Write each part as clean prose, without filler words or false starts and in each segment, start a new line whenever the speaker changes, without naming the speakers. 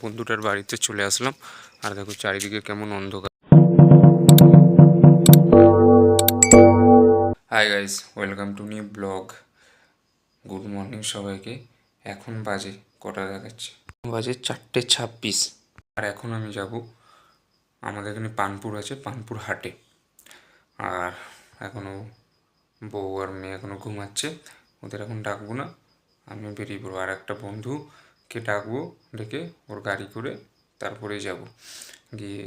বন্ধুটার বাড়িতে চলে আসলাম আর দেখো চারিদিকে কেমন অন্ধকার। Hi guys, welcome to new blog. Good morning সবাইকে। এখন বাজে কটা দেখাচ্ছে, বাজে 4:26। আর এখন আমি যাব আমাদের এখানে পানপুর আছে, পানপুর হাটে। আর এখনও বউ আর মেয়ে এখনও ঘুমাচ্ছে, ওদের এখন ডাকবো না, আমি বেরিয়ে পড়বো। আর একটা বন্ধুকে ডাকবো, ডেকে ওর গাড়ি করে তারপরে যাব, গিয়ে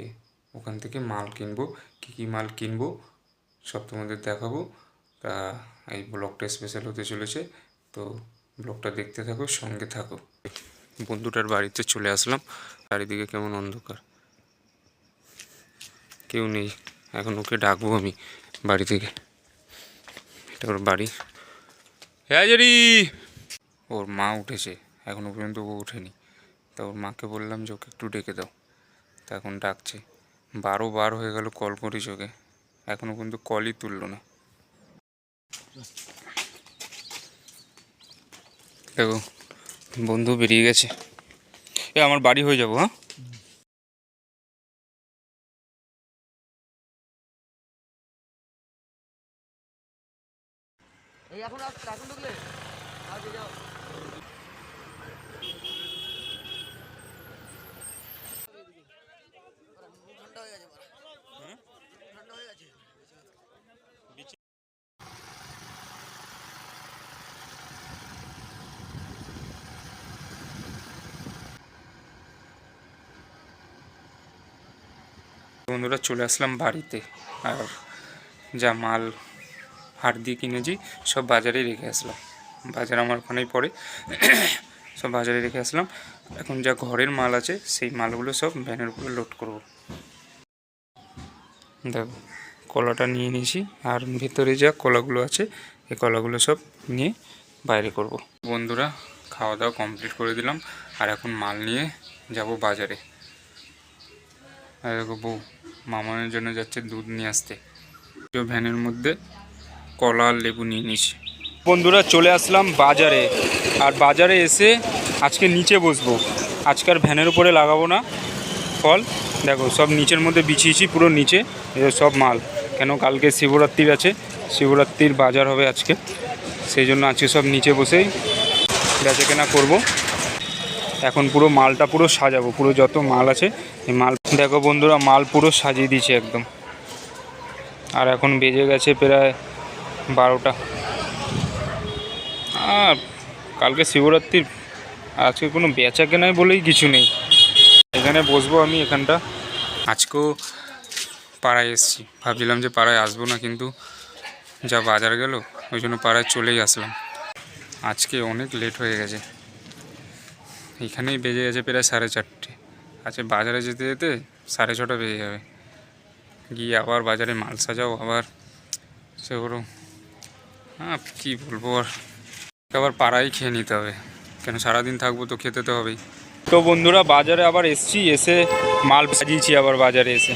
ওখান থেকে মাল কিনবো। কী কী মাল কিনবো সব তোমাদের দেখাবো। তা এই ব্লগটা স্পেশাল হতে চলেছে, তো ব্লগটা দেখতে থাকো, সঙ্গে থাকো। বন্ধুটার বাড়িতে চলে আসলাম, চারিদিকে কেমন অন্ধকার, কেউ নেই। এখন ওকে ডাকবো আমি বাড়ি থেকে, এটা ওর বাড়ি। হ্যাঁ জারি, ওর মা উঠেছে, এখনও পর্যন্ত ও ওঠেনি। তা ওর মাকে বললাম যে ওকে একটু ডেকে দাও, তা এখন ডাকছে। 12 বার হয়ে গেল কল করিস ওকে, এখনও পর্যন্ত কলই তুললো না। দেখো বন্ধু বেরিয়ে গেছে। আমার বাড়ি হয়ে যাবো। হ্যাঁ, এখন ঢুকলে বন্ধুরা চলে আসলাম বাড়িতে। আর যা মাল হাট দিয়ে কিনেছি সব বাজারে রেখে আসলাম, বাজার আমার ওখানেই পড়ে, সব বাজারে রেখে আসলাম। এখন যা ঘরের মাল আছে সেই মালগুলো সব ভ্যানের উপরে লোড করব। দেখো কলাটা নিয়ে নিয়েছি, আর ভেতরে যা কলাগুলো আছে এই কলাগুলো সব নিয়ে বাইরে করব। বন্ধুরা খাওয়া দাওয়া কমপ্লিট করে দিলাম, আর এখন মাল নিয়ে যাব বাজারে। আর দেখো বউ মামানের জন্য যাচ্ছে দুধ নিয়ে আসতে, ভ্যানের মধ্যে কলা আর লেবু নিয়ে নিয়েছি। বন্ধুরা চলে আসলাম বাজারে, আর বাজারে এসে আজকে নিচে বসবো, আজকাল ভ্যানের উপরে লাগাবো না ফল। দেখো সব নিচের মধ্যে বিছিয়েছি, পুরো নিচে সব মাল, কেন কালকে শিবরাত্রির আছে, শিবরাত্রির বাজার হবে আজকে, সেই জন্য আজকে সব নিচে বসেই বেচা কেনা করবো। এখন পুরো মালটা পুরো সাজাবো, পুরো যত মাল আছে এই মাল। দেখো বন্ধুরা মাল পুরো সাজিয়ে দিয়েছে একদম। আর এখন বেজে গেছে প্রায় 12টা। আর কালকে শিবরাত্রির, আজকে কোনো বেচা কেনায় বলেই কিছু নেই। এখানে বসবো আমি এখানটা। আজকেও পাড়ায় এসেছি, ভাবছিলাম যে পাড়ায় আসবো না, কিন্তু যা বাজার গেল ওই জন্য পাড়ায় চলেই আসলাম। আজকে অনেক লেট হয়ে গেছে, এখানেই বেজে গেছে প্রায় 4:30। আচ্ছা বাজারে যেতে যেতে 6:30 বেজে যাবে, গিয়ে আবার বাজারে মাল সাজাও, আবার সেগুলো কী বলবো, আর আবার পাড়ায় খেয়ে নিতে হবে, কেন সারাদিন থাকবো তো খেতে তো হবেই। তো বন্ধুরা বাজারে আবার এসছি, এসে মাল সাজিয়েছি, আবার বাজারে এসে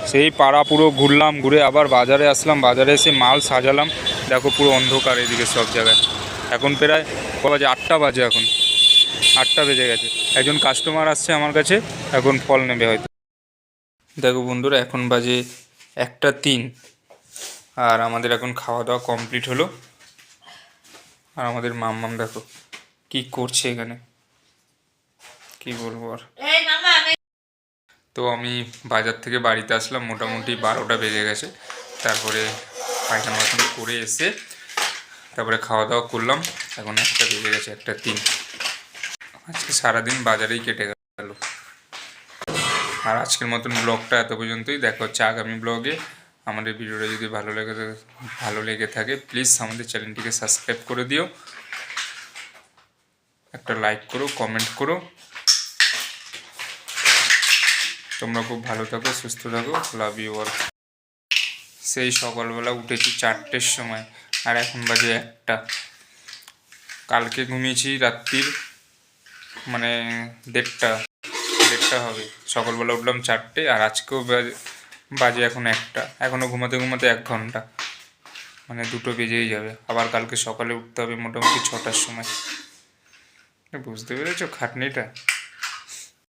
সেই পাড়া পুরো ঘুরলাম, ঘুরে আবার বাজারে আসলাম, বাজারে এসে মাল সাজালাম। দেখো পুরো অন্ধকার এদিকে সব জায়গায়। এখন প্রায় বাজে 8টা বাজে, এখন 8টা বেজে গেছে। একজন কাস্টমার আসছে আমার কাছে, এখন ফল নেবে হয়তো। দেখো বন্ধুরা এখন বাজে 1:03, আর আমাদের এখন খাওয়া দাওয়া কমপ্লিট হলো। আর আমাদের মাম্মাম দেখো কি করছে এখানে, কি বলবো আর। তো আমি বাজার থেকে বাড়িতে আসলাম মোটামুটি 12টা বেজে গেছে। তারপরে পায়খানা বাথরুম করে এসে তারপরে খাওয়া দাওয়া করলাম, এখন 1টা বেজে গেছে, 1:03। আজকে সারাদিন বাজারেই কেটে গেল। আর আজকের মতন ব্লগটা এত পর্যন্তই, দেখা হচ্ছে আগামী ব্লগে। আমাদের ভিডিওটা যদি ভালো লেগে থাকে প্লিজ আমাদের চ্যানেলটিকে সাবস্ক্রাইব করে দিও, একটা লাইক করো, কমেন্ট করো। তোমরা খুব ভালো থাকো, সুস্থ থাকো, লাভ ইউ অল। সেই সকালবেলা উঠেছি 4টের সময়, আর এখন বাজে 1টা। কালকে ঘুমিয়েছি রাত্রির মানে 1:30 হবে, সকালবেলা উঠলাম 4টে, আর আজকেও বাজে এখন 1টা। এখনও ঘুমাতে ঘুমাতে 1 ঘন্টা। মানে 2টো বেজেই যাবে, আবার কালকে সকালে উঠতে হবে মোটামুটি 6টার সময়। বুঝতে পেরেছো খাটনিটা?